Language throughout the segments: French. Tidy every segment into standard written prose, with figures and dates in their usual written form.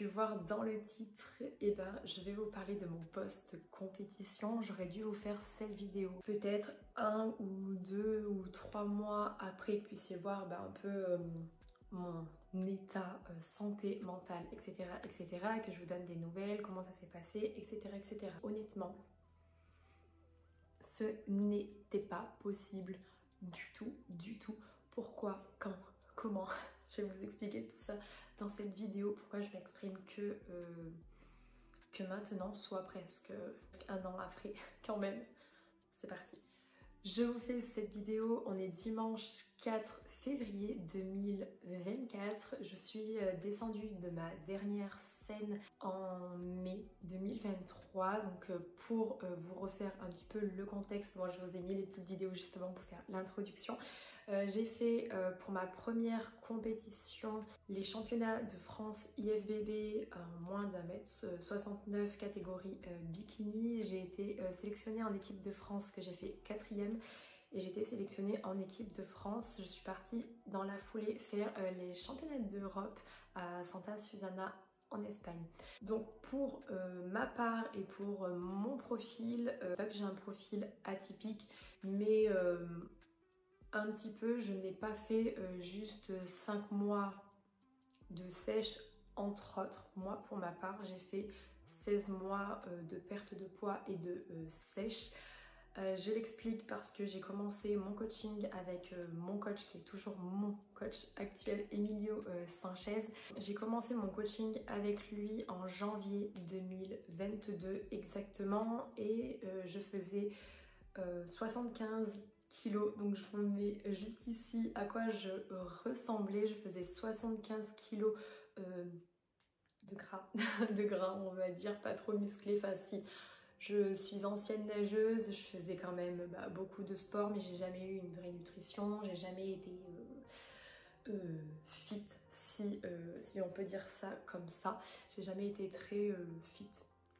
voir dans le titre, eh ben, je vais vous parler de mon post-compétition. J'aurais dû vous faire cette vidéo peut-être 1 ou 2 ou 3 mois après que vous puissiez voir un peu mon état santé mentale, etc., etc., que je vous donne des nouvelles, comment ça s'est passé, etc., etc. Honnêtement, ce n'était pas possible du tout, du tout. Pourquoi, quand, comment? Je vais vous expliquer tout ça dans cette vidéo, pourquoi je m'exprime que maintenant, soit presque 1 an après, quand même. C'est parti. Je vous fais cette vidéo, on est dimanche 4 février 2024. Je suis descendue de ma dernière scène en mai 2023. Donc pour vous refaire un petit peu le contexte, moi je vous ai mis les petites vidéos justement pour faire l'introduction. J'ai fait pour ma première compétition les championnats de France IFBB moins d'1m69 catégorie bikini. J'ai été sélectionnée en équipe de France que j'ai fait 4e et j'ai été sélectionnée en équipe de France. Je suis partie dans la foulée faire les championnats d'Europe à Santa Susana en Espagne. Donc pour ma part et pour mon profil, pas que j'ai un profil atypique, mais un petit peu, je n'ai pas fait juste 5 mois de sèche entre autres. Moi pour ma part j'ai fait 16 mois de perte de poids et de sèche. Je l'explique parce que j'ai commencé mon coaching avec mon coach qui est toujours mon coach actuel, Emilio Sanchez. J'ai commencé mon coaching avec lui en janvier 2022 exactement et je faisais 75 kilos, donc je vous mets juste ici à quoi je ressemblais. Je faisais 75 kilos de gras, de gras on va dire, pas trop musclé, enfin si. Je suis ancienne nageuse, je faisais quand même beaucoup de sport, mais j'ai jamais eu une vraie nutrition, j'ai jamais été fit, si on peut dire ça comme ça. J'ai jamais été très fit.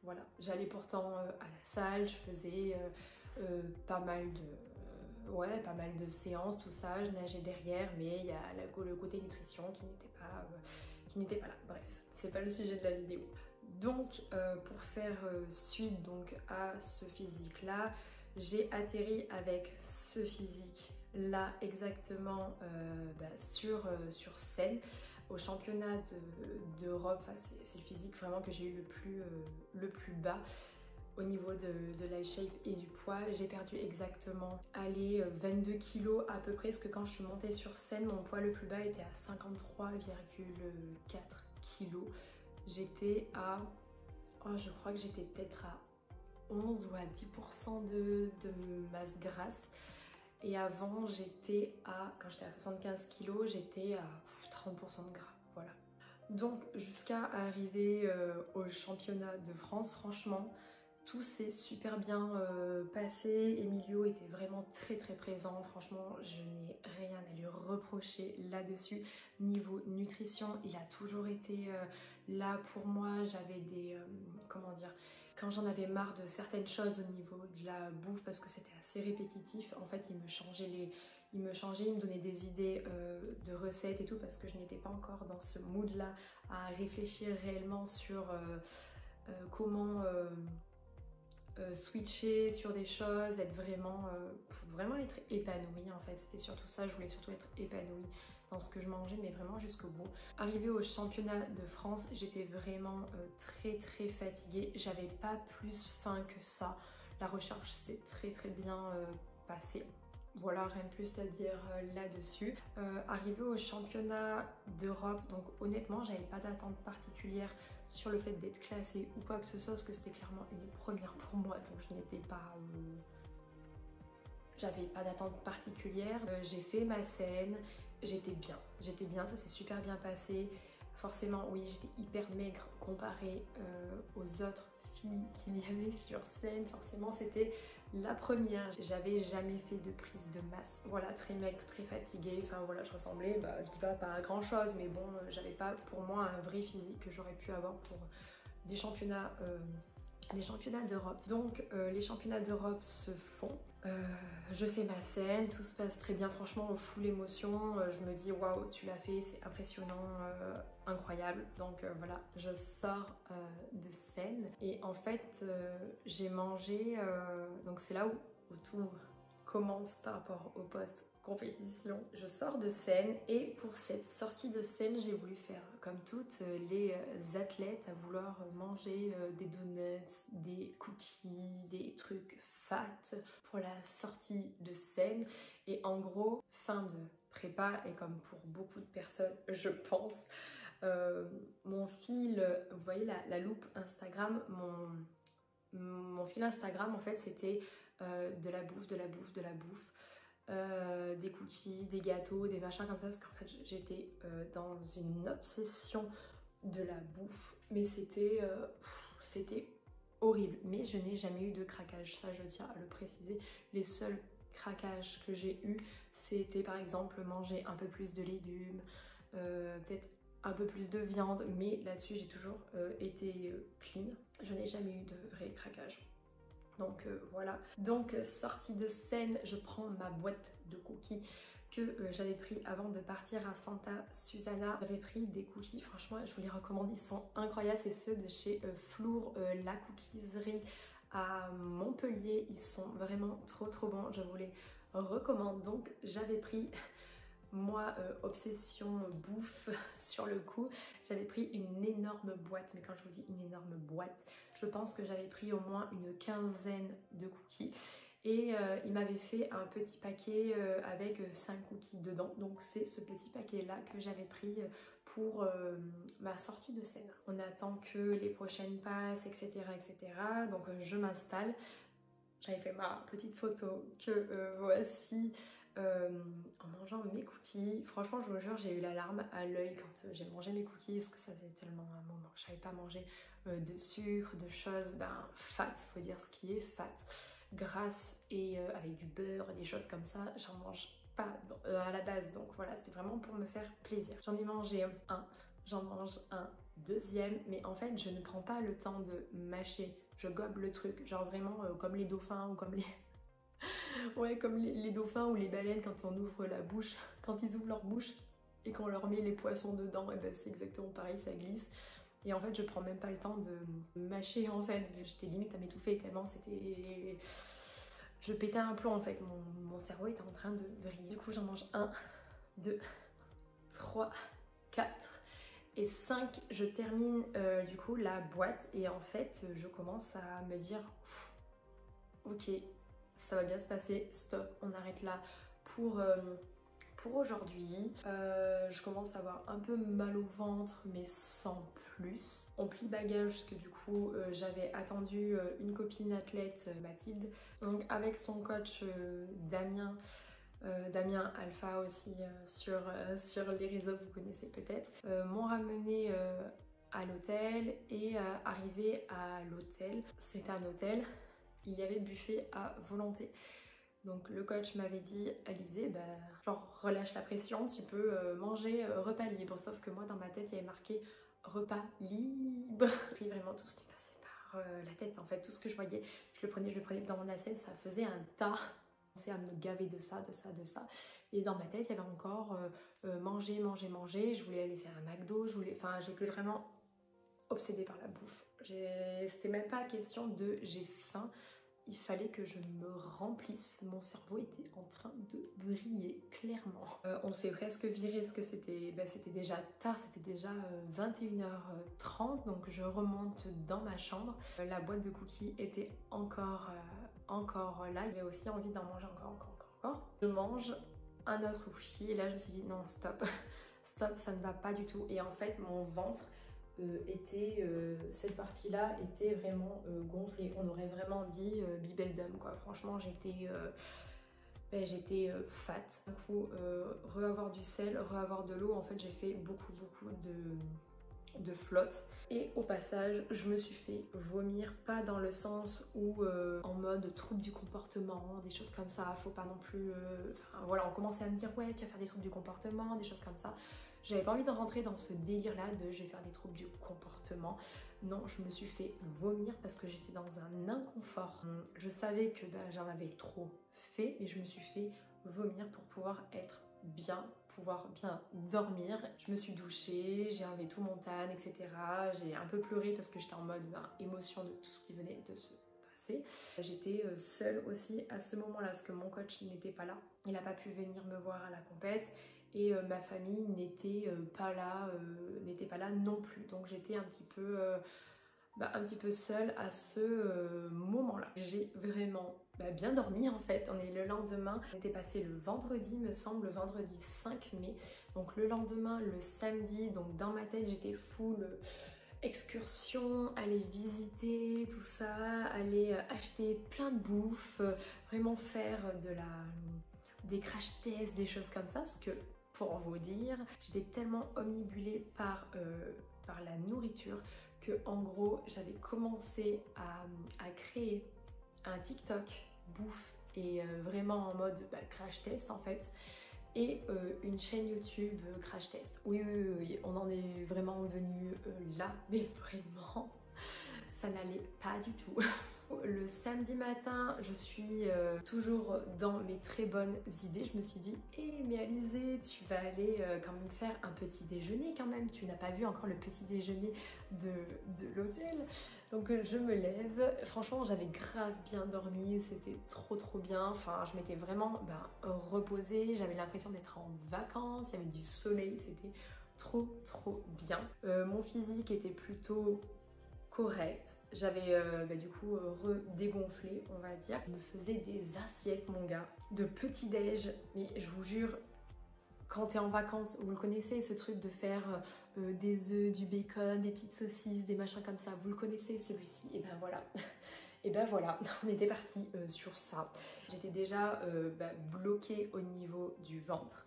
Voilà, j'allais pourtant à la salle, je faisais pas mal de séances, tout ça, je nageais derrière, mais il y a le côté nutrition qui n'était pas là. Bref, c'est pas le sujet de la vidéo. Donc pour faire suite donc à ce physique là, j'ai atterri avec ce physique là exactement sur scène au championnat d'Europe. Enfin, c'est le physique vraiment que j'ai eu le plus bas au niveau de la shape et du poids. J'ai perdu exactement 22 kilos à peu près, parce que quand je suis montée sur scène, mon poids le plus bas était à 53,4 kilos. J'étais à, je crois que j'étais peut-être à 11 ou à 10% de masse grasse. Et avant, quand j'étais à 75 kg, j'étais à 30% de gras, voilà. Donc jusqu'à arriver au championnat de France, franchement, tout s'est super bien passé. Emilio était vraiment très présent. Franchement, je n'ai rien à lui reprocher là-dessus. Niveau nutrition, il a toujours été là pour moi. J'avais des... comment dire, quand j'en avais marre de certaines choses au niveau de la bouffe, parce que c'était assez répétitif, en fait, il me donnait des idées de recettes et tout, parce que je n'étais pas encore dans ce mood-là à réfléchir réellement sur comment... switcher sur des choses, être vraiment pour vraiment être épanouie en fait. C'était surtout ça, je voulais surtout être épanouie dans ce que je mangeais, mais vraiment jusqu'au bout. Arrivée au championnat de France, j'étais vraiment très fatiguée, j'avais pas plus faim que ça. La recherche s'est très bien passée. Voilà, rien de plus à dire là-dessus. Arrivé au championnat d'Europe, donc honnêtement, j'avais pas d'attente particulière sur le fait d'être classée ou quoi que ce soit, parce que c'était clairement une première pour moi, donc je n'étais pas... J'avais pas d'attente particulière. J'ai fait ma scène, j'étais bien, ça s'est super bien passé. Forcément, oui, j'étais hyper maigre comparée aux autres filles qu'il y avait sur scène. Forcément, c'était la première. J'avais jamais fait de prise de masse. Voilà, très maigre, très fatiguée. Enfin voilà, je ressemblais, je dis pas à grand chose, mais bon, j'avais pas pour moi un vrai physique que j'aurais pu avoir pour des championnats les championnats d'Europe. Donc les championnats d'Europe se font. Je fais ma scène, tout se passe très bien, franchement full émotion, je me dis waouh tu l'as fait, c'est impressionnant, incroyable. Donc voilà, je sors de scène et en fait j'ai mangé, donc c'est là où tout commence par rapport au post compétition. Je sors de scène et pour cette sortie de scène j'ai voulu faire comme toutes les athlètes à vouloir manger des donuts, des cookies, des trucs fat pour la sortie de scène. Et en gros, fin de prépa, et comme pour beaucoup de personnes je pense, mon fil, vous voyez la loupe Instagram, mon fil Instagram en fait c'était de la bouffe, des cookies, des gâteaux, des machins comme ça, parce qu'en fait j'étais dans une obsession de la bouffe, mais c'était horrible. Mais je n'ai jamais eu de craquage, ça je tiens à le préciser. Les seuls craquages que j'ai eu, c'était par exemple manger un peu plus de légumes, peut-être un peu plus de viande, mais là-dessus j'ai toujours été clean. Je n'ai jamais eu de vrai craquage. Donc voilà. Donc sortie de scène, je prends ma boîte de cookies que j'avais pris avant de partir à Santa Susana. J'avais pris des cookies, franchement je vous les recommande, ils sont incroyables, c'est ceux de chez Flour, la cookiserie à Montpellier. Ils sont vraiment trop bons, je vous les recommande. Donc j'avais pris, moi obsession bouffe sur le coup, j'avais pris une énorme boîte, mais quand je vous dis une énorme boîte, je pense que j'avais pris au moins une quinzaine de cookies. Et il m'avait fait un petit paquet avec 5 cookies dedans. Donc c'est ce petit paquet là que j'avais pris pour ma sortie de scène. On attend que les prochaines passes, etc. etc. Donc je m'installe. J'avais fait ma petite photo que voici en mangeant mes cookies. Franchement je vous jure, j'ai eu la larme à l'œil quand j'ai mangé mes cookies, parce que ça faisait tellement un moment que je savais pas manger de sucre, de choses fat, faut dire ce qui est fat, grasse et avec du beurre, des choses comme ça, j'en mange pas à la base. Donc voilà, c'était vraiment pour me faire plaisir. J'en ai mangé un, j'en mange un deuxième, mais en fait je ne prends pas le temps de mâcher, je gobe le truc, genre vraiment comme les dauphins ou comme les... ouais, comme les dauphins ou les baleines quand on ouvre la bouche, quand ils ouvrent leur bouche et qu'on leur met les poissons dedans, et ben c'est exactement pareil, ça glisse. Et en fait je prends même pas le temps de mâcher en fait, j'étais limite à m'étouffer tellement c'était... Je pétais un plomb en fait, mon cerveau était en train de vriller. Du coup j'en mange 1, 2, 3, 4 et 5. Je termine du coup la boîte et en fait je commence à me dire ok, ça va bien se passer, stop, on arrête là pour aujourd'hui. Je commence à avoir un peu mal au ventre mais sans plus. On plie bagage parce que du coup j'avais attendu une copine athlète, Mathilde, donc avec son coach Damien. Damien Alpha aussi sur les réseaux, vous connaissez peut-être, m'ont ramené à l'hôtel et arrivé à l'hôtel, c'était un hôtel, il y avait buffet à volonté. Donc le coach m'avait dit Alizée, genre relâche la pression, tu peux manger repas libre. Sauf que moi dans ma tête il y avait marqué repas libre. J'ai pris vraiment tout ce qui passait par la tête en fait, tout ce que je voyais, je le prenais dans mon assiette, ça faisait un tas. Je commençais à me gaver de ça. Et dans ma tête il y avait encore manger. Je voulais aller faire un McDo, j'étais vraiment obsédée par la bouffe. C'était même pas question de j'ai faim. Il fallait que je me remplisse, mon cerveau était en train de briller, clairement. On se fait presque virer parce que c'était déjà tard, c'était déjà 21h30, donc je remonte dans ma chambre. La boîte de cookies était encore là, j'avais aussi envie d'en manger encore. Je mange un autre cookie et là je me suis dit non stop, stop, ça ne va pas du tout. Et en fait mon ventre cette partie-là était vraiment gonflée. On aurait vraiment dit bibeldum quoi. Franchement, j'étais fat. Du coup, re-avoir du sel, re-avoir de l'eau. En fait, j'ai fait beaucoup de flotte. Et au passage, je me suis fait vomir, pas dans le sens où en mode trouble du comportement, des choses comme ça. Faut pas non plus... Enfin voilà, on commençait à me dire ouais, tu vas faire des troubles du comportement, des choses comme ça. J'avais pas envie de rentrer dans ce délire là de je vais faire des troubles du comportement. Non, je me suis fait vomir parce que j'étais dans un inconfort. Je savais que j'en avais trop fait, mais je me suis fait vomir pour pouvoir être bien, pouvoir bien dormir. Je me suis douchée, j'ai enlevé tout mon tan, etc. J'ai un peu pleuré parce que j'étais en mode émotion de tout ce qui venait de se passer. J'étais seule aussi à ce moment-là parce que mon coach n'était pas là. Il n'a pas pu venir me voir à la compète. Et ma famille n'était pas là non plus, donc j'étais un petit peu seule à ce moment-là. J'ai vraiment bien dormi en fait. On est le lendemain, on était passé le vendredi me semble, le vendredi 5 mai, donc le lendemain, le samedi, donc dans ma tête j'étais full excursion, aller visiter tout ça, aller acheter plein de bouffe, vraiment faire des crash tests, des choses comme ça, parce que pour vous dire, j'étais tellement omnibulée par la nourriture que en gros j'avais commencé à créer un TikTok bouffe et vraiment en mode crash test en fait, et une chaîne YouTube crash test. Oui, on en est vraiment venu là, mais vraiment ça n'allait pas du tout. Le samedi matin, je suis toujours dans mes très bonnes idées. Je me suis dit, mais Alizée, tu vas aller quand même faire un petit déjeuner quand même. Tu n'as pas vu encore le petit déjeuner de l'hôtel. Donc je me lève. Franchement, j'avais grave bien dormi. C'était trop bien. Enfin, je m'étais vraiment reposée. J'avais l'impression d'être en vacances. Il y avait du soleil. C'était trop bien. Mon physique était plutôt correct. J'avais du coup redégonflé, on va dire. Je me faisais des assiettes, mon gars, de petit déj. Mais je vous jure, quand t'es en vacances, vous le connaissez, ce truc de faire des œufs, du bacon, des petites saucisses, des machins comme ça. Vous le connaissez celui-ci. Et ben voilà. Et ben voilà, on était parti sur ça. J'étais déjà bloquée au niveau du ventre.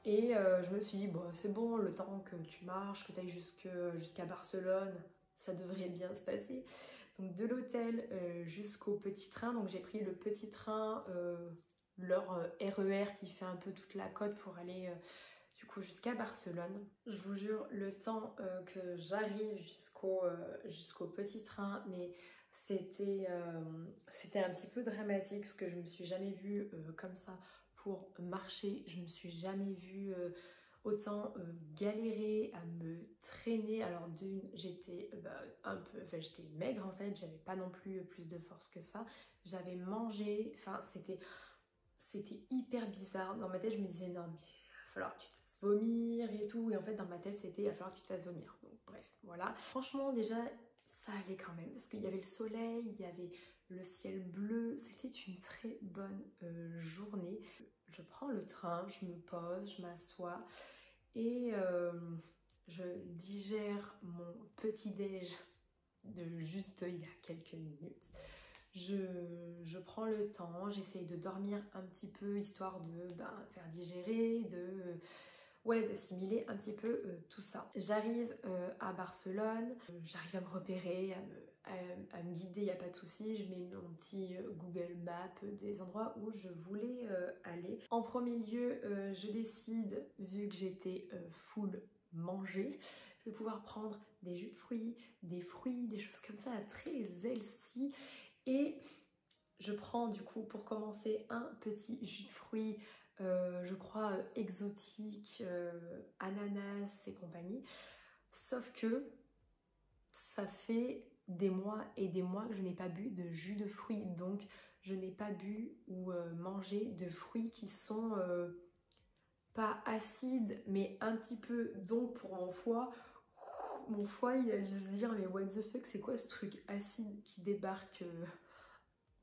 Et je me suis dit, bon, c'est bon, le temps que tu marches, que tu ailles jusqu'à Barcelone, ça devrait bien se passer. Donc de l'hôtel jusqu'au petit train, donc j'ai pris le petit train, leur RER qui fait un peu toute la côte pour aller du coup jusqu'à Barcelone. Je vous jure, le temps que j'arrive jusqu'au petit train, mais c'était un petit peu dramatique parce que je me suis jamais vue comme ça pour marcher. Je me suis jamais vue autant galérer à me traîner. Alors j'étais j'étais maigre en fait, j'avais pas non plus plus de force que ça. J'avais mangé, enfin c'était hyper bizarre. Dans ma tête je me disais non mais il va falloir que tu te fasses vomir et tout, et en fait dans ma tête c'était il va falloir que tu te fasses vomir. Donc bref, voilà. Franchement déjà ça allait quand même parce qu'il y avait le soleil, il y avait le ciel bleu, c'était une très bonne journée. Je prends le train, je me pose, je m'assois et je digère mon petit déj de juste il y a quelques minutes. Je prends le temps, j'essaye de dormir un petit peu histoire de faire digérer, d'assimiler un petit peu tout ça. J'arrive à Barcelone, j'arrive à me repérer, à me guider, il n'y a pas de souci. Je mets mon petit Google Maps des endroits où je voulais aller. En premier lieu, je décide, vu que j'étais full manger, je vais pouvoir prendre des jus de fruits, des choses comme ça, très healthy. Et je prends du coup pour commencer un petit jus de fruits, je crois exotique, ananas et compagnie. Sauf que ça fait des mois et des mois que je n'ai pas bu de jus de fruits. Donc je n'ai pas bu ou mangé de fruits qui sont pas acides mais un petit peu. Donc pour mon foie il a dû se dire mais what the fuck, c'est quoi ce truc acide qui débarque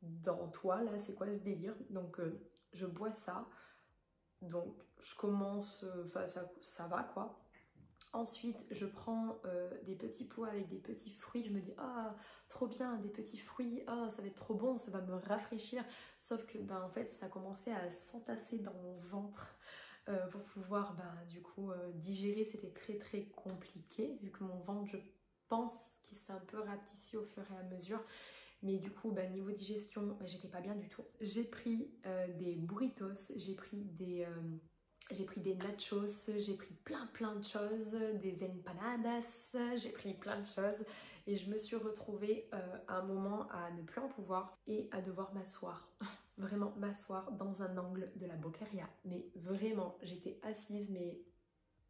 dans toi là, c'est quoi ce délire? Donc je bois ça, donc je commence, ça va quoi. Ensuite je prends des petits pots avec des petits fruits, je me dis ah trop bien, des petits fruits, ah ça va être trop bon, ça va me rafraîchir. Sauf que en fait ça commençait à s'entasser dans mon ventre. Pour pouvoir du coup digérer, c'était très compliqué vu que mon ventre, je pense qu'il s'est un peu rapetissi au fur et à mesure. Mais du coup, niveau digestion, j'étais pas bien du tout. J'ai pris des burritos, j'ai pris des J'ai pris des nachos, j'ai pris plein de choses, des empanadas, j'ai pris plein de choses et je me suis retrouvée à un moment à ne plus en pouvoir et à devoir m'asseoir, vraiment m'asseoir dans un angle de la Boqueria. Mais vraiment, j'étais assise mais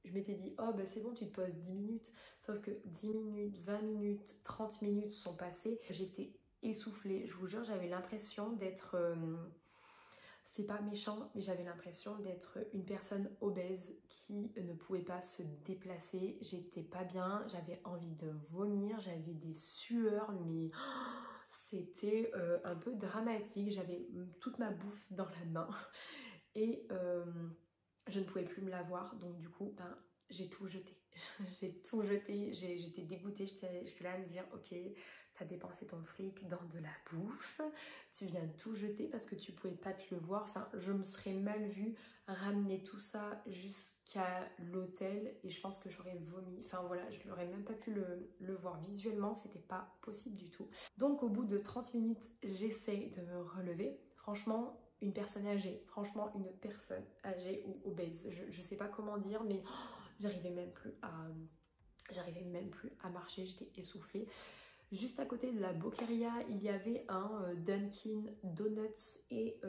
je m'étais dit oh bah c'est bon tu te poses 10 minutes, sauf que 10 minutes, 20 minutes, 30 minutes sont passées, j'étais essoufflée, je vous jure j'avais l'impression d'être... c'est pas méchant, mais j'avais l'impression d'être une personne obèse qui ne pouvait pas se déplacer. J'étais pas bien, j'avais envie de vomir, j'avais des sueurs, mais c'était un peu dramatique. J'avais toute ma bouffe dans la main et je ne pouvais plus me la voir. Donc du coup, ben, j'ai tout jeté. J'ai tout jeté, j'étais dégoûtée, j'étais là à me dire ok, t'as dépensé ton fric dans de la bouffe, tu viens tout jeter parce que tu pouvais pas te le voir, enfin je me serais mal vue ramener tout ça jusqu'à l'hôtel et je pense que j'aurais vomi, enfin voilà, je n'aurais même pas pu le voir visuellement, c'était pas possible du tout. Donc au bout de 30 minutes, j'essaye de me relever, franchement une personne âgée, franchement une personne âgée ou obèse, je sais pas comment dire mais... J'arrivais même plus à marcher, j'étais essoufflée. Juste à côté de la Boqueria, il y avait un Dunkin Donuts et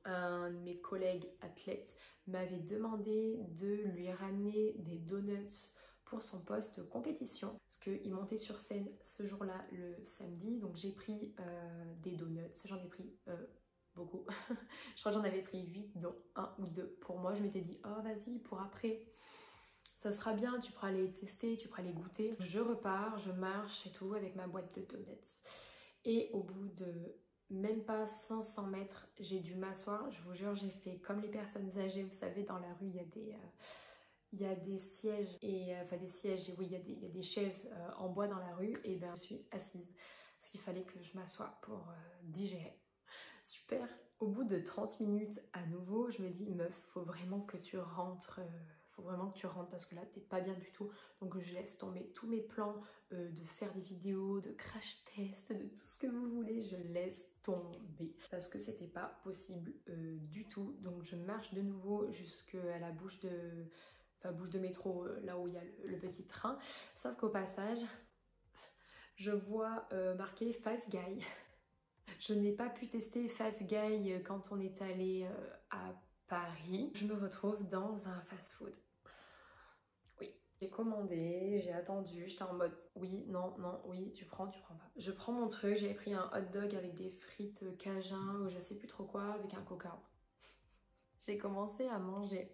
un de mes collègues athlètes m'avait demandé de lui ramener des donuts pour son poste compétition parce qu'il montait sur scène ce jour-là le samedi, donc j'ai pris des donuts, j'en ai pris beaucoup. Je crois que j'en avais pris 8 dont 1 ou 2 pour moi. Je m'étais dit oh vas-y pour après ça sera bien, tu pourras les tester, tu pourras les goûter. Je repars, je marche et tout avec ma boîte de donuts. Et au bout de même pas 500 mètres, j'ai dû m'asseoir. Je vous jure, j'ai fait comme les personnes âgées. Vous savez, dans la rue, il y a des sièges, et enfin des sièges, et oui, il y a des chaises en bois dans la rue. Et ben, je suis assise. Parce qu'il fallait que je m'assoie pour digérer. Super. Au bout de 30 minutes à nouveau, je me dis meuf, faut vraiment que tu rentres. Faut vraiment que tu rentres parce que là t'es pas bien du tout, donc je laisse tomber tous mes plans de faire des vidéos, de crash test, de tout ce que vous voulez, je laisse tomber parce que c'était pas possible du tout. Donc je marche de nouveau jusqu'à la bouche de métro, là où il y a le petit train, sauf qu'au passage je vois marqué Five Guys. Je n'ai pas pu tester Five Guys quand on est allé à Paris. Je me retrouve dans un fast-food. Oui, j'ai commandé, j'ai attendu, j'étais en mode oui, non, non, oui, tu prends pas. Je prends mon truc, j'avais pris un hot dog avec des frites cajun ou je sais plus trop quoi avec un coca. J'ai commencé à manger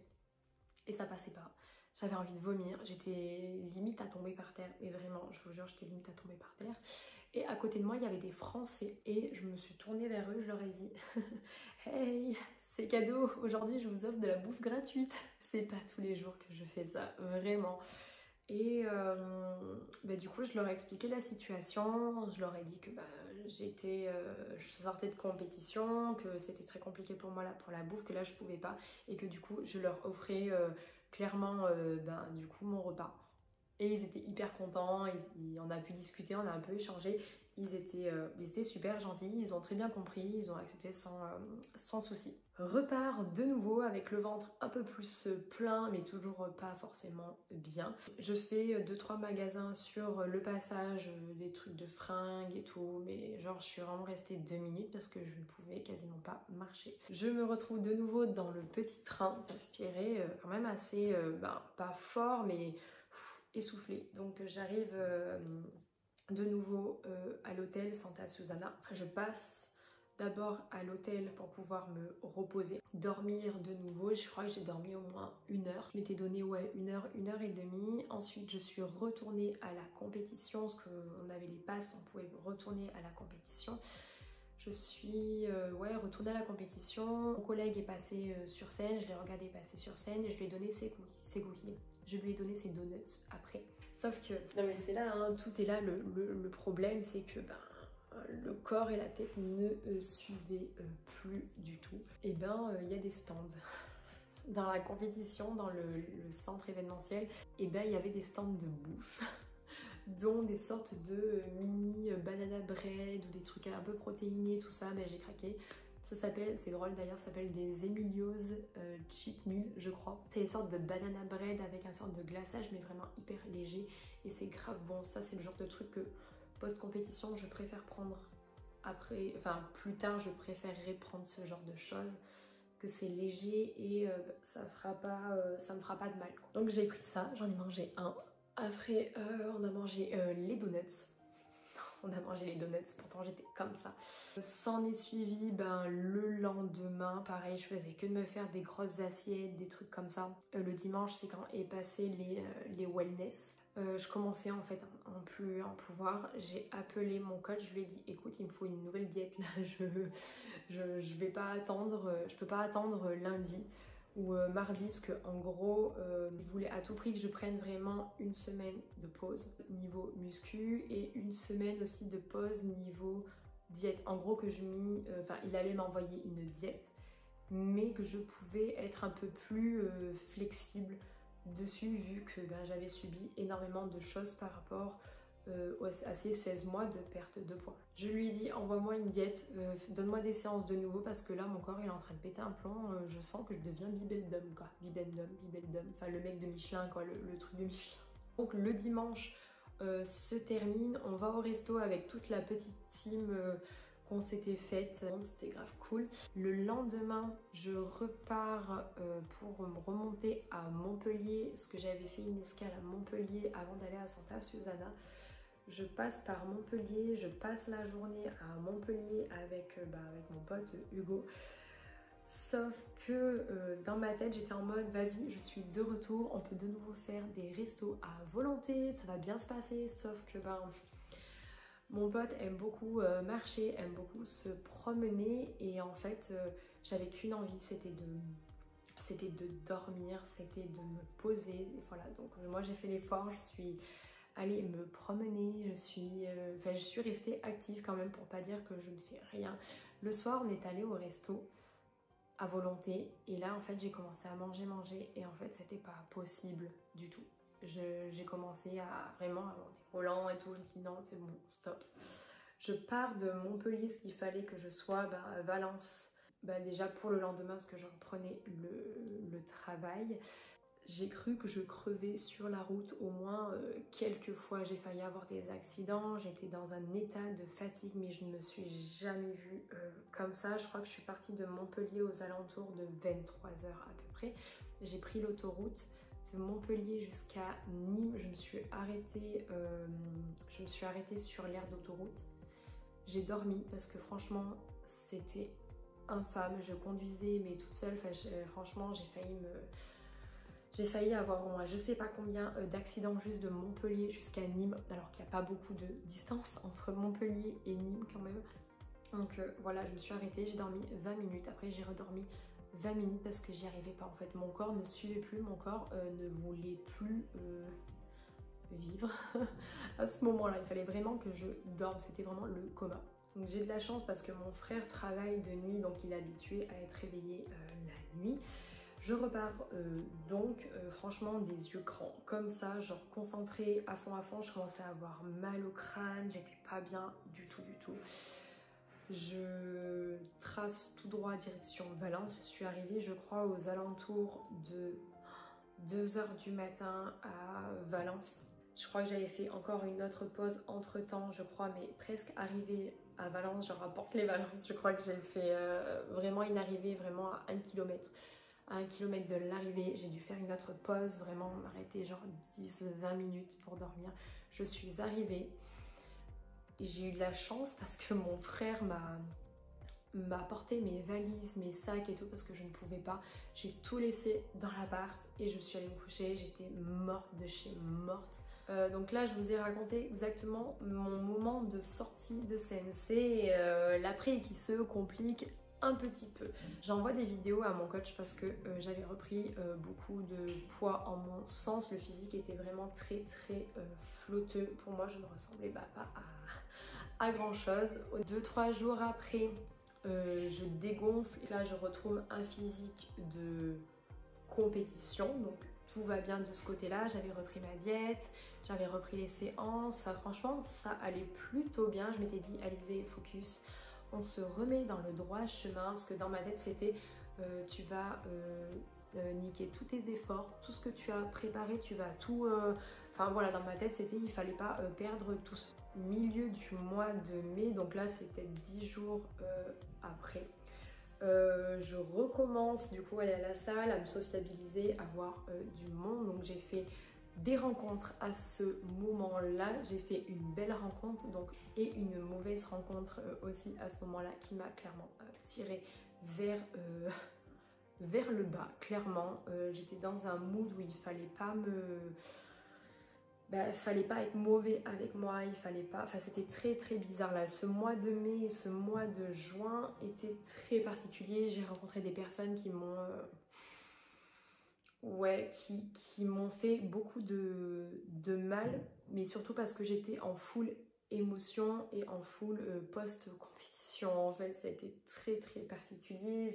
et ça passait pas. J'avais envie de vomir, j'étais limite à tomber par terre, mais vraiment, je vous jure, j'étais limite à tomber par terre. Et à côté de moi, il y avait des Français et je me suis tournée vers eux, je leur ai dit « Hey, c'est cadeau, aujourd'hui je vous offre de la bouffe gratuite !» C'est pas tous les jours que je fais ça, vraiment. Et du coup, je leur ai expliqué la situation, je leur ai dit que je sortais de compétition, que c'était très compliqué pour moi là, pour la bouffe, que là je pouvais pas et que du coup, je leur offrais clairement du coup mon repas. Et ils étaient hyper contents, on a pu discuter, on a un peu échangé, ils étaient super gentils, ils ont très bien compris, ils ont accepté sans souci. Repars de nouveau avec le ventre un peu plus plein, mais toujours pas forcément bien. Je fais 2-3 magasins sur le passage, des trucs de fringues et tout, mais genre je suis vraiment restée 2 minutes parce que je ne pouvais quasiment pas marcher. Je me retrouve de nouveau dans le petit train, j'aspirais quand même assez, pas fort, mais essoufflée. Donc j'arrive de nouveau à l'hôtel Santa Susana. Je passe d'abord à l'hôtel pour pouvoir me reposer, dormir de nouveau. Je crois que j'ai dormi au moins 1 heure. Je m'étais donné ouais 1 heure et demie. Ensuite je suis retournée à la compétition parce qu'on avait les passes, on pouvait retourner à la compétition. Je suis retournée à la compétition. Mon collègue est passé sur scène, je l'ai regardé passer sur scène et je lui ai donné ses cookies. Je lui ai donné ses donuts après. Sauf que, non mais c'est là, hein, tout est là, le problème c'est que le corps et la tête ne suivaient plus du tout. Et il y a des stands. Dans la compétition, dans le centre événementiel, il y avait des stands de bouffe. Dont des sortes de mini banana bread ou des trucs un peu protéinés, tout ça, j'ai craqué. Ça s'appelle, c'est drôle d'ailleurs, ça s'appelle des Emilio's Cheat Meal, je crois. C'est une sorte de banana bread avec un sorte de glaçage, mais vraiment hyper léger. Et c'est grave bon. Ça, c'est le genre de truc que post-compétition, je préfère prendre après. Enfin, plus tard, je préférerais prendre ce genre de choses. Que c'est léger et ça me fera pas de mal, quoi. Donc j'ai pris ça, j'en ai mangé un. Après, on a mangé les donuts. On a mangé les donuts, pourtant j'étais comme ça. S'en est suivi le lendemain, pareil, je faisais que de me faire des grosses assiettes, des trucs comme ça. Le dimanche, c'est quand est passé les wellness. Je commençais en fait à en plus en pouvoir. J'ai appelé mon coach, je lui ai dit écoute, il me faut une nouvelle diète là, je vais pas attendre, je peux pas attendre lundi ou mardi, parce que en gros il voulait à tout prix que je prenne vraiment une semaine de pause niveau muscu et une semaine aussi de pause niveau diète. En gros que il allait m'envoyer une diète, mais que je pouvais être un peu plus flexible dessus vu que j'avais subi énormément de choses par rapport à ces 16 mois de perte de poids. Je lui ai dit envoie-moi une diète, donne-moi des séances de nouveau parce que là mon corps il est en train de péter un plomb, je sens que je deviens Bibendum quoi, Bibendum, enfin le mec de Michelin quoi, le truc de Michelin. Donc le dimanche se termine, on va au resto avec toute la petite team qu'on s'était faite, c'était grave cool. Le lendemain, je repars pour me remonter à Montpellier, parce que j'avais fait une escale à Montpellier avant d'aller à Santa Susana. Je passe par Montpellier, je passe la journée à Montpellier avec mon pote Hugo. Sauf que dans ma tête, j'étais en mode vas-y, je suis de retour, on peut de nouveau faire des restos à volonté, ça va bien se passer. Sauf que mon pote aime beaucoup marcher, aime beaucoup se promener et en fait j'avais qu'une envie, c'était de dormir, c'était de me poser. Et voilà, donc moi j'ai fait l'effort, je suis allée me promener, je suis restée active quand même pour pas dire que je ne fais rien. Le soir on est allé au resto à volonté et là en fait j'ai commencé à manger et en fait c'était pas possible du tout. J'ai commencé à vraiment avoir des relents et tout, je me dis non c'est bon, stop. Je pars de Montpellier, ce qu'il fallait que je sois à Valence, déjà pour le lendemain parce que je reprenais le travail. J'ai cru que je crevais sur la route au moins quelques fois, j'ai failli avoir des accidents, j'étais dans un état de fatigue mais je ne me suis jamais vue comme ça. Je crois que je suis partie de Montpellier aux alentours de 23 h à peu près. J'ai pris l'autoroute de Montpellier jusqu'à Nîmes, je me suis arrêtée sur l'aire d'autoroute. J'ai dormi parce que franchement c'était infâme, je conduisais mais toute seule, franchement j'ai failli avoir au moins je sais pas combien d'accidents juste de Montpellier jusqu'à Nîmes, alors qu'il n'y a pas beaucoup de distance entre Montpellier et Nîmes quand même. Donc voilà, je me suis arrêtée, j'ai dormi 20 minutes, après j'ai redormi 20 minutes parce que j'y arrivais pas en fait. Mon corps ne suivait plus, mon corps ne voulait plus vivre à ce moment-là. Il fallait vraiment que je dorme, c'était vraiment le coma. Donc j'ai de la chance parce que mon frère travaille de nuit, donc il est habitué à être réveillé la nuit. Je repars franchement des yeux grands comme ça, genre concentrée à fond, je commençais à avoir mal au crâne, j'étais pas bien du tout. Je trace tout droit direction Valence, je suis arrivée je crois aux alentours de 2 h du matin à Valence. Je crois que j'avais fait encore une autre pause entre temps, je crois, mais presque arrivée à Valence, je rapporte les Valences, je crois que j'ai fait vraiment une arrivée vraiment à 1 km. À 1 km de l'arrivée, j'ai dû faire une autre pause, vraiment m'arrêter genre 10-20 minutes pour dormir. Je suis arrivée et j'ai eu de la chance parce que mon frère m'a apporté mes valises, mes sacs et tout parce que je ne pouvais pas. J'ai tout laissé dans l'appart et je suis allée me coucher, j'étais morte de chez morte. Donc là je vous ai raconté exactement mon moment de sortie de CNC, l'après qui se complique un petit peu. J'envoie des vidéos à mon coach parce que j'avais repris beaucoup de poids en mon sens. Le physique était vraiment très flotteux. Pour moi, je ne ressemblais pas à grand chose. 2-3 jours après, je dégonfle et là je retrouve un physique de compétition. Donc tout va bien de ce côté-là. J'avais repris ma diète, j'avais repris les séances. Franchement, ça allait plutôt bien. Je m'étais dit, Alizé, focus. on se remet dans le droit chemin, parce que dans ma tête c'était tu vas niquer tous tes efforts, tout ce que tu as préparé, tu vas tout... Enfin voilà, dans ma tête c'était il fallait pas perdre tout ça. Milieu du mois de mai, donc là c'était 10 jours après. Je recommence du coup à aller à la salle, à me sociabiliser, à voir du monde. Donc j'ai fait des rencontres à ce moment-là. J'ai fait une belle rencontre donc, et une mauvaise rencontre aussi à ce moment-là qui m'a clairement tirée vers, vers le bas. Clairement, j'étais dans un mood où il fallait pas me... fallait pas être mauvais avec moi, il fallait pas... Enfin, c'était très bizarre là. Ce mois de mai et ce mois de juin était très particulier. J'ai rencontré des personnes qui m'ont... ouais, qui m'ont fait beaucoup de mal, mais surtout parce que j'étais en full émotion et en full post-compétition. En fait, ça a été très particulier.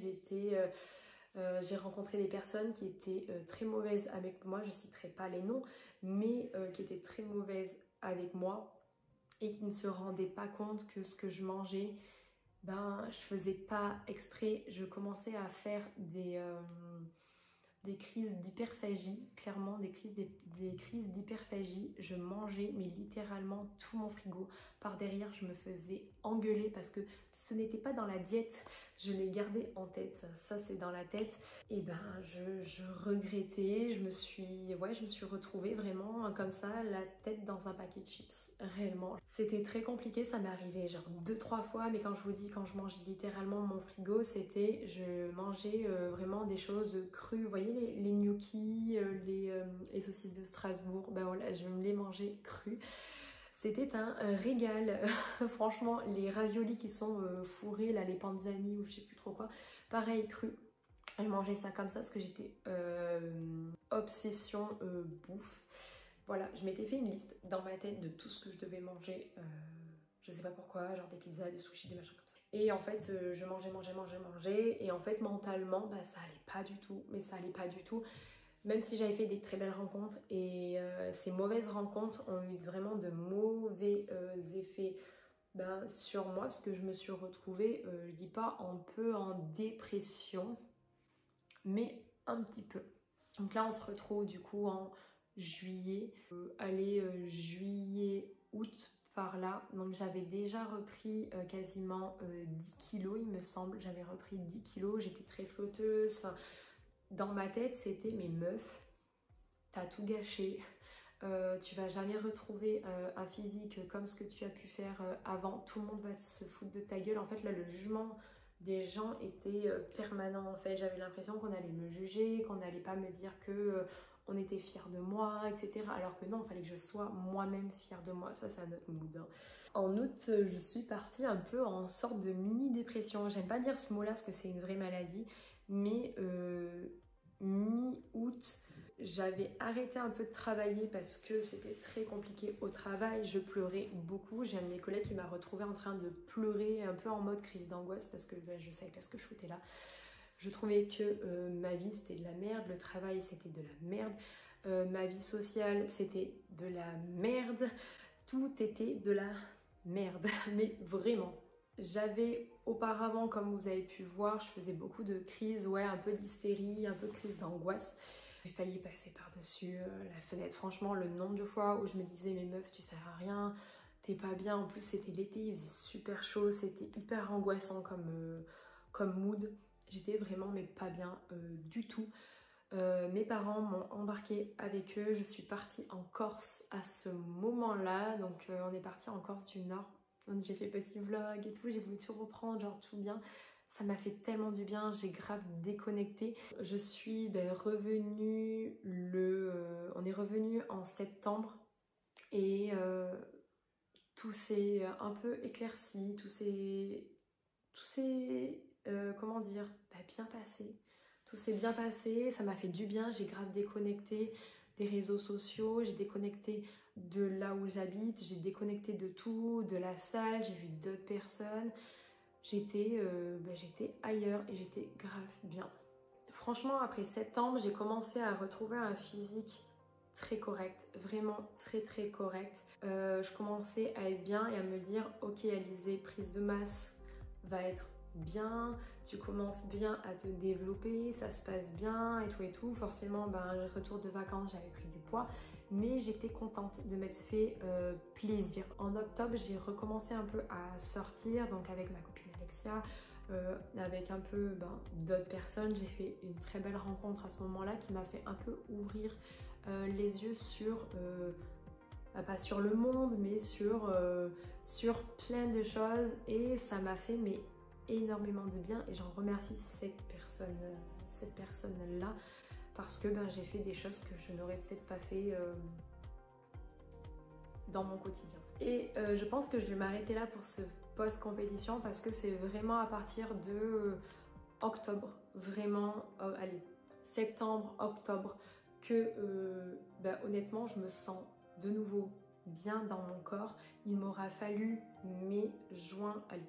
J'ai rencontré des personnes qui étaient très mauvaises avec moi, je citerai pas les noms, mais qui étaient très mauvaises avec moi et qui ne se rendaient pas compte que ce que je mangeais, ben je faisais pas exprès. Je commençais à faire des crises d'hyperphagie, clairement des crises d'hyperphagie. Je mangeais mais littéralement tout mon frigo. Par derrière je me faisais engueuler parce que ce n'était pas dans la diète, je l'ai gardé en tête, ça c'est dans la tête. Et ben je regrettais, je me suis retrouvée vraiment comme ça, la tête dans un paquet de chips, réellement. C'était très compliqué, ça m'est arrivé genre 2-3 fois, mais quand je vous dis, quand je mangeais littéralement mon frigo, c'était, je mangeais vraiment des choses crues, vous voyez les gnocchis, les saucisses de Strasbourg, ben voilà, je me les mangeais crues. C'était un régal, franchement, les raviolis qui sont fourrés, là, les panzani ou je sais plus trop quoi, pareil, cru. Je mangeais ça comme ça parce que j'étais obsession bouffe. Voilà, je m'étais fait une liste dans ma tête de tout ce que je devais manger, je sais pas pourquoi, genre des pizzas, des sushis, des machins comme ça. Et en fait, je mangeais, et en fait, mentalement, bah ça allait pas du tout, mais ça allait pas du tout. Même si j'avais fait des très belles rencontres et ces mauvaises rencontres ont eu vraiment de mauvais effets sur moi parce que je me suis retrouvée, je dis pas un peu en dépression, mais un petit peu. Donc là on se retrouve du coup en juillet, juillet, août par là. Donc j'avais déjà repris quasiment 10 kilos il me semble, j'avais repris 10 kilos, j'étais très flotteuse, enfin, dans ma tête, c'était mes meufs, t'as tout gâché, tu vas jamais retrouver un physique comme ce que tu as pu faire avant, tout le monde va se foutre de ta gueule. En fait, là, le jugement des gens était permanent. En fait, j'avais l'impression qu'on allait me juger, qu'on n'allait pas me dire que on était fiers de moi, etc. Alors que non, il fallait que je sois moi-même fière de moi. Ça, c'est un autre mood. Hein. En août, je suis partie un peu en sorte de mini-dépression. J'aime pas dire ce mot-là parce que c'est une vraie maladie, mais mi-août, j'avais arrêté un peu de travailler parce que c'était très compliqué au travail. Je pleurais beaucoup. J'ai un de mes collègues qui m'a retrouvée en train de pleurer, un peu en mode crise d'angoisse parce que je savais pas ce que je foutais là. Je trouvais que ma vie c'était de la merde, le travail c'était de la merde, ma vie sociale c'était de la merde, tout était de la merde, mais vraiment. J'avais auparavant, comme vous avez pu voir, je faisais beaucoup de crises, ouais, un peu d'hystérie, un peu de crise d'angoisse. J'ai failli passer par-dessus la fenêtre. Franchement, le nombre de fois où je me disais, mais meuf, tu sers à rien, t'es pas bien. En plus, c'était l'été, il faisait super chaud, c'était hyper angoissant comme mood. J'étais vraiment, mais pas bien du tout. Mes parents m'ont embarqué avec eux. Je suis partie en Corse à ce moment-là. Donc, on est parti en Corse du Nord. J'ai fait petit vlog et tout, j'ai voulu tout reprendre, genre tout bien. Ça m'a fait tellement du bien, j'ai grave déconnecté. Je suis revenue on est revenu en septembre et tout s'est un peu éclairci, tout s'est comment dire, bien passé. Tout s'est bien passé, ça m'a fait du bien, j'ai grave déconnecté des réseaux sociaux, j'ai déconnecté de là où j'habite, j'ai déconnecté de tout, de la salle, j'ai vu d'autres personnes. J'étais ailleurs et j'étais grave bien. Franchement, après septembre, j'ai commencé à retrouver un physique très correct, vraiment très correct. Je commençais à être bien et à me dire, ok Alizée, prise de masse, va être bien, tu commences bien à te développer, ça se passe bien et tout. Forcément, retour de vacances, j'avais pris du poids, mais j'étais contente de m'être fait plaisir. En octobre, j'ai recommencé un peu à sortir, donc avec ma copine Alexia, avec un peu d'autres personnes. J'ai fait une très belle rencontre à ce moment-là qui m'a fait un peu ouvrir les yeux sur... pas sur le monde, mais sur plein de choses, et ça m'a fait énormément de bien, et j'en remercie cette personne-là, parce que j'ai fait des choses que je n'aurais peut-être pas fait dans mon quotidien. Et je pense que je vais m'arrêter là pour ce post-compétition, parce que c'est vraiment à partir de octobre, vraiment, allez, septembre, octobre, que honnêtement je me sens de nouveau bien dans mon corps. Il m'aura fallu mai, juin, allez,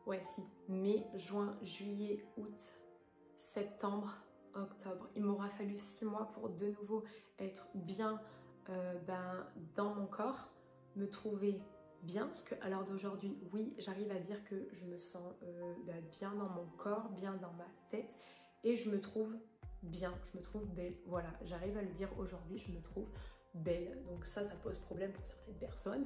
ouais si, mai, juin, juillet, août, septembre, octobre. Il m'aura fallu 6 mois pour de nouveau être bien dans mon corps, me trouver bien, parce qu'à l'heure d'aujourd'hui, oui, j'arrive à dire que je me sens bien dans mon corps, bien dans ma tête, et je me trouve bien, je me trouve belle. Voilà, j'arrive à le dire aujourd'hui, je me trouve belle. Donc ça pose problème pour certaines personnes,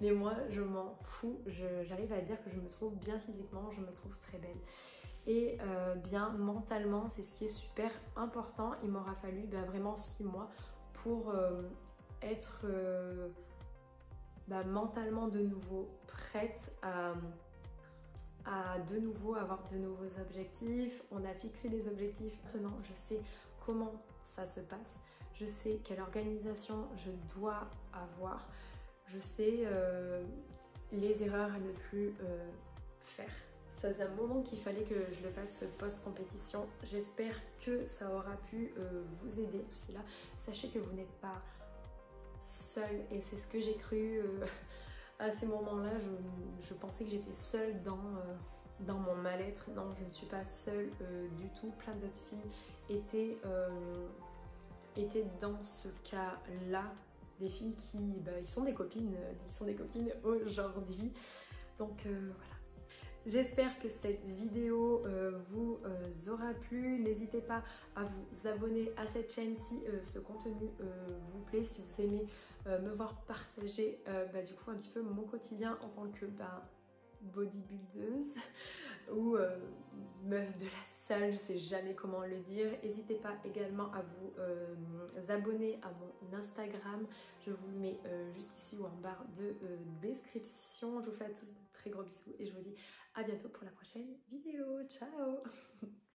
mais moi je m'en fous, j'arrive à dire que je me trouve bien physiquement, je me trouve très belle. Et bien mentalement, c'est ce qui est super important. Il m'aura fallu vraiment 6 mois pour être mentalement de nouveau prête à de nouveau avoir de nouveaux objectifs. On a fixé les objectifs. Maintenant, je sais comment ça se passe. Je sais quelle organisation je dois avoir. Je sais les erreurs à ne plus faire. Ça faisait un moment qu'il fallait que je le fasse post-compétition. J'espère que ça aura pu vous aider aussi là. Sachez que vous n'êtes pas seul, et c'est ce que j'ai cru à ces moments-là. Je pensais que j'étais seule dans mon mal-être. Non, je ne suis pas seule du tout. Plein d'autres filles étaient dans ce cas-là. Des filles qui ils sont des copines aujourd'hui. Donc voilà. J'espère que cette vidéo vous aura plu. N'hésitez pas à vous abonner à cette chaîne si ce contenu vous plaît, si vous aimez me voir partager du coup un petit peu mon quotidien en tant que bodybuildeuse ou meuf de la salle, je sais jamais comment le dire. N'hésitez pas également à vous abonner à mon Instagram, je vous le mets juste ici ou en barre de description. Je vous fais à tous de très gros bisous et je vous dis à bientôt pour la prochaine vidéo. Ciao!